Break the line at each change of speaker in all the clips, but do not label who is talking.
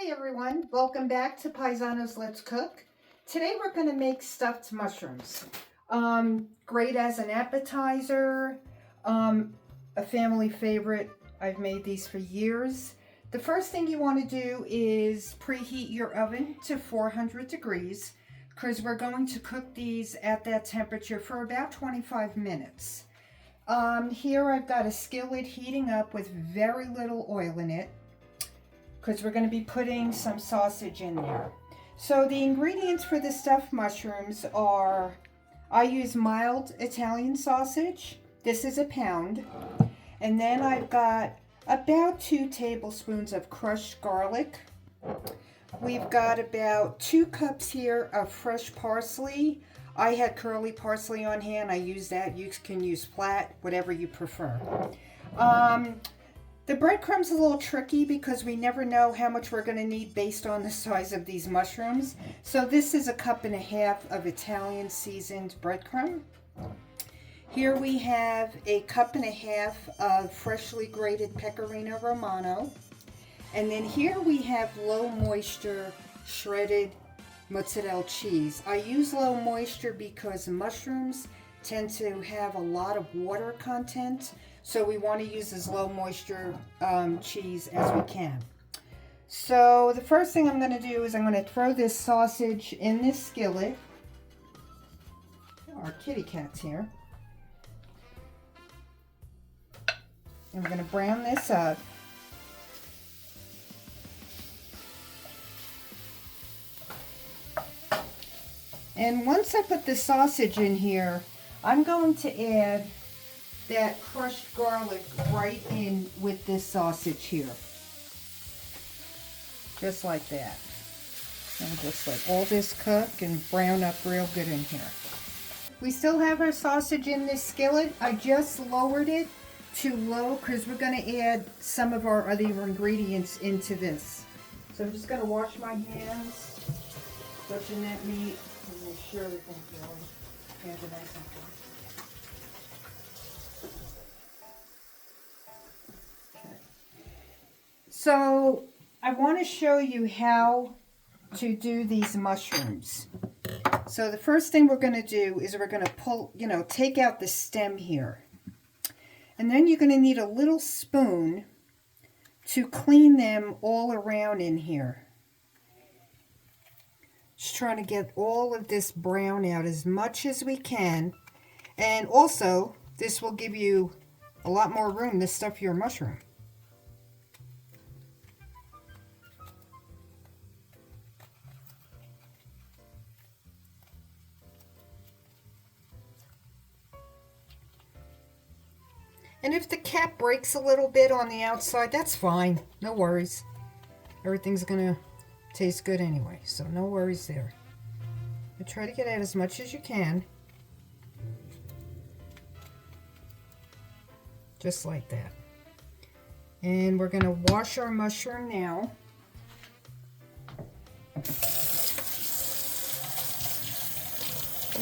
Hey everyone, welcome back to Paisanos Let's Cook. Today we're going to make stuffed mushrooms. Great as an appetizer, a family favorite. I've made these for years. The first thing you want to do is preheat your oven to 400 degrees because we're going to cook these at that temperature for about 25 minutes. Here I've got a skillet heating up with very little oil in it, because we're going to be putting some sausage in there. So the ingredients for the stuffed mushrooms are, I use mild Italian sausage. This is a pound. And then I've got about 2 tablespoons of crushed garlic. We've got about 2 cups here of fresh parsley. I had curly parsley on hand. I use that. You can use flat, whatever you prefer. The breadcrumb's a little tricky because we never know how much we're going to need based on the size of these mushrooms. So this is 1.5 cups of Italian seasoned breadcrumb. Here we have 1.5 cups of freshly grated Pecorino Romano. And then here we have low moisture shredded mozzarella cheese. I use low moisture because mushrooms tend to have a lot of water content. So we want to use as low moisture cheese as we can. So the first thing I'm going to do is I'm going to throw this sausage in this skillet. Our kitty cat's here. And we're going to brown this up. And once I put the sausage in here, I'm going to add that crushed garlic right in with this sausage here. Just like that. And just let all this cook and brown up real good in here. We still have our sausage in this skillet. I just lowered it to low because we're going to add some of our other ingredients into this. So I'm just going to wash my hands, touching that meat, and make sure everything's really nice and good. So I want to show you how to do these mushrooms. So the first thing we're going to do is we're going to take out the stem here. And then you're going to need a little spoon to clean them all around in here. Just trying to get all of this brown out as much as we can. And also, this will give you a lot more room to stuff your mushroom. And if the cap breaks a little bit on the outside, that's fine. No worries. Everything's going to taste good anyway, so no worries there. But try to get out as much as you can. Just like that. And we're going to wash our mushroom now. You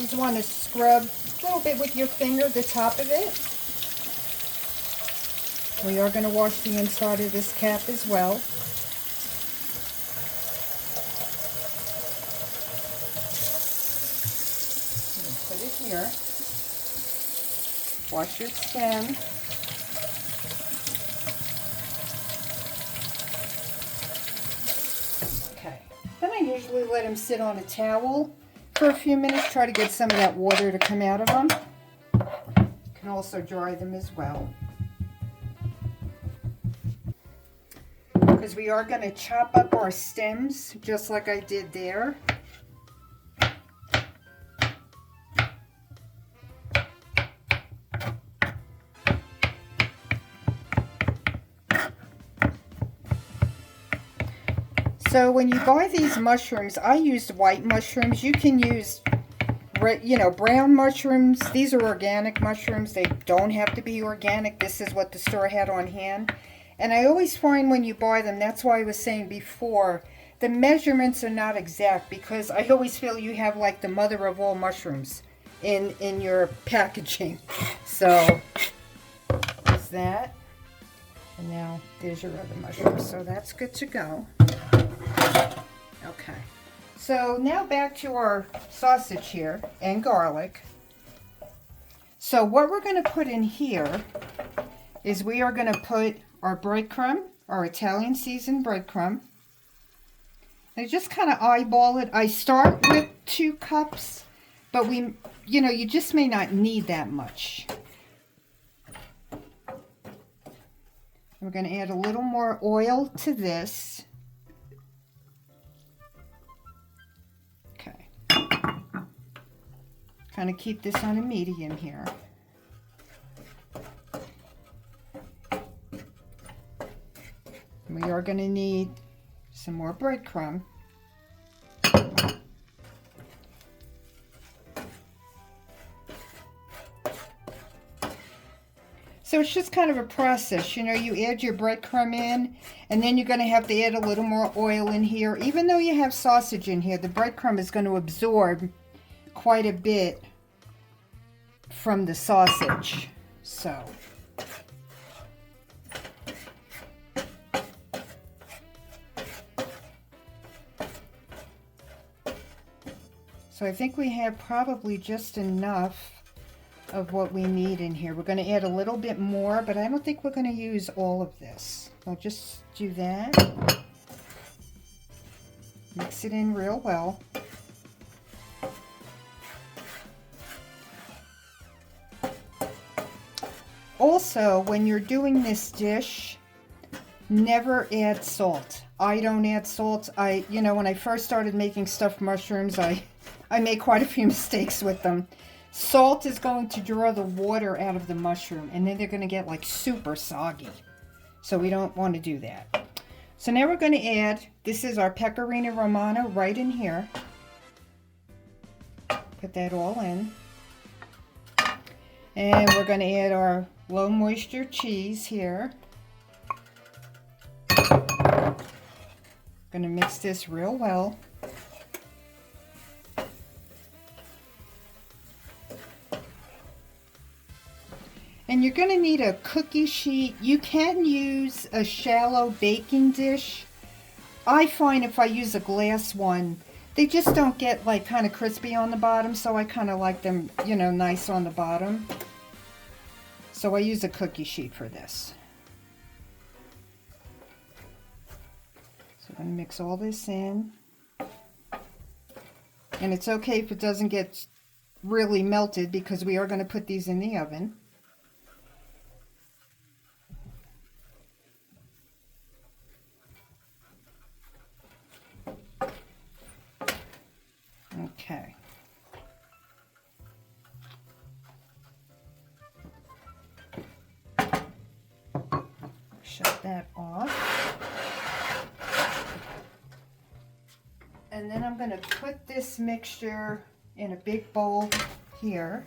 just want to scrub a little bit with your finger, the top of it. We are going to wash the inside of this cap as well. Put it here. Wash your stem. Okay. Then I usually let them sit on a towel for a few minutes. Try to get some of that water to come out of them. You can also dry them as well. Because we are going to chop up our stems just like I did there. So when you buy these mushrooms, I used white mushrooms. You can use, brown mushrooms. These are organic mushrooms. They don't have to be organic. This is what the store had on hand. And I always find when you buy them, that's why I was saying before, the measurements are not exact because I always feel you have like the mother of all mushrooms in your packaging. So, there's that. And now there's your other mushrooms. So that's good to go. Okay. So now back to our sausage here and garlic. So what we're going to put in here is we are going to put our breadcrumb, our Italian seasoned breadcrumb. I just kind of eyeball it. I start with 2 cups, but you just may not need that much. We're going to add a little more oil to this. Okay. Kind of keep this on a medium here. We are going to need some more breadcrumb. So it's just kind of a process, you add your breadcrumb in, and then you're going to have to add a little more oil in here. Even though you have sausage in here, the breadcrumb is going to absorb quite a bit from the sausage. So I think we have probably just enough of what we need in here. We're going to add a little bit more, but I don't think we're going to use all of this. I'll just do that. Mix it in real well. Also, when you're doing this dish, never add salt. I don't add salt. When I first started making stuffed mushrooms, I made quite a few mistakes with them. Salt is going to draw the water out of the mushroom, and then they're going to get like super soggy. So we don't want to do that. So now we're going to add, this is our Pecorino Romano right in here. Put that all in. And we're going to add our low moisture cheese here. Going to mix this real well. And you're going to need a cookie sheet. You can use a shallow baking dish. I find if I use a glass one, they just don't get like kind of crispy on the bottom, so I kind of like them, nice on the bottom. So I use a cookie sheet for this. So I'm going to mix all this in. And it's okay if it doesn't get really melted because we are going to put these in the oven. Okay. Shut that off. And then I'm going to put this mixture in a big bowl here.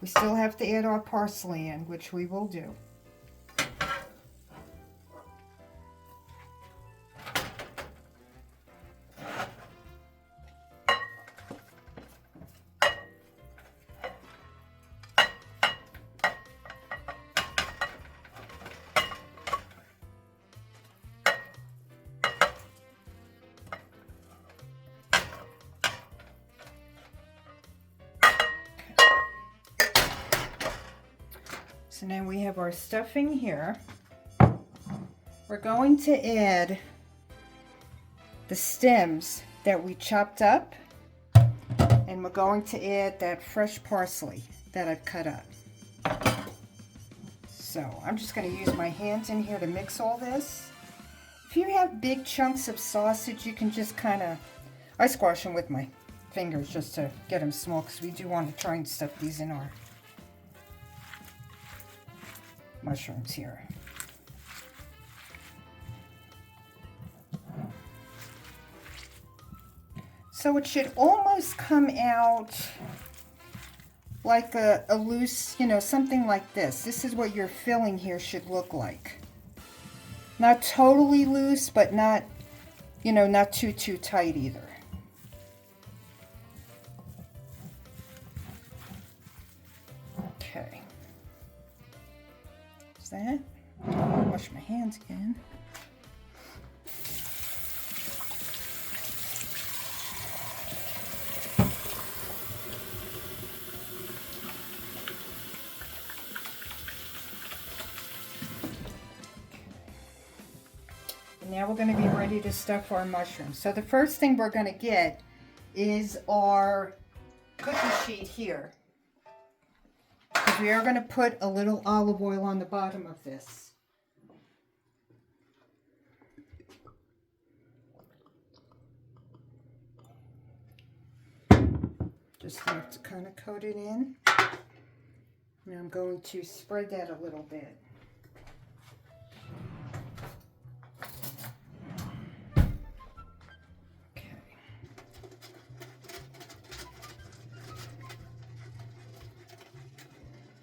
We still have to add our parsley in, which we will do. So now we have our stuffing here. We're going to add the stems that we chopped up, and we're going to add that fresh parsley that I've cut up. So I'm just going to use my hands in here to mix all this. If you have big chunks of sausage, you can just I squash them with my fingers just to get them small, because we do want to try and stuff these in our mushrooms here. So it should almost come out like a loose, something like this. This is what your filling here should look like. Not totally loose, but not, not too tight either. Okay. Is that? Wash my hands again. now we're going to be ready to stuff our mushrooms. So the first thing we're going to get is our cookie sheet here. Because we are going to put a little olive oil on the bottom of this. Just have to kind of coat it in. Now I'm going to spread that a little bit.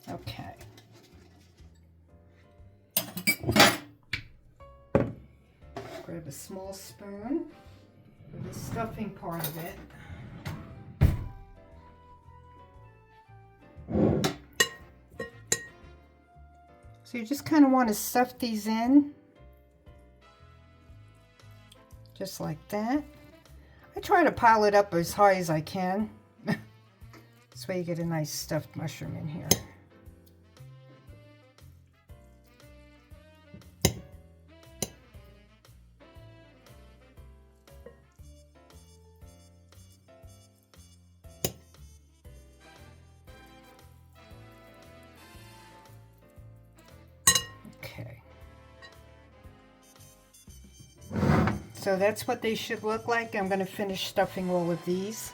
Okay. Grab a small spoon for the stuffing part of it. So you just kind of want to stuff these in, just like that. I try to pile it up as high as I can. This way you get a nice stuffed mushroom in here. So that's what they should look like. I'm going to finish stuffing all of these.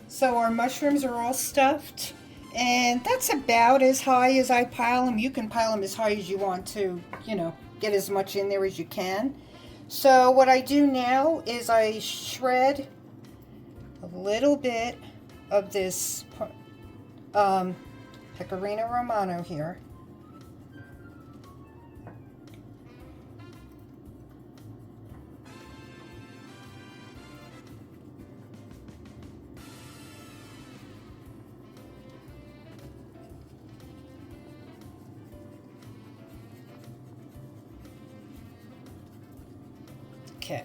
So our mushrooms are all stuffed, and that's about as high as I pile them. You can pile them as high as you want to, you know, get as much in there as you can. So what I do now is I shred a little bit of this Pecorino Romano here. Okay.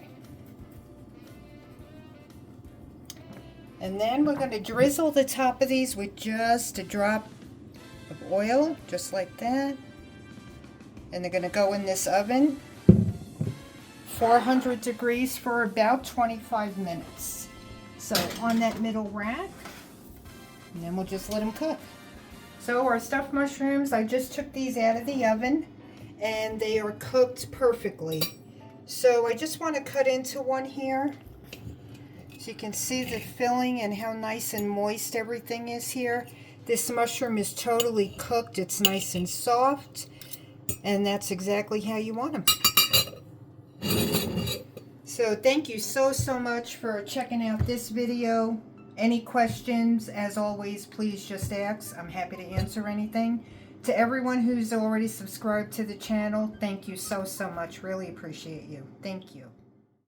And then we're going to drizzle the top of these with just a drop of oil, just like that. And they're going to go in this oven, 400 degrees for about 25 minutes. So on that middle rack, and then we'll just let them cook. So our stuffed mushrooms, I just took these out of the oven and they are cooked perfectly. So I just want to cut into one here so you can see the filling and how nice and moist everything is here. This mushroom is totally cooked. It's nice and soft, and that's exactly how you want them. So thank you so much for checking out this video. Any questions, as always, please just ask. I'm happy to answer anything. To everyone who's already subscribed to the channel, thank you so much. Really appreciate you. Thank you.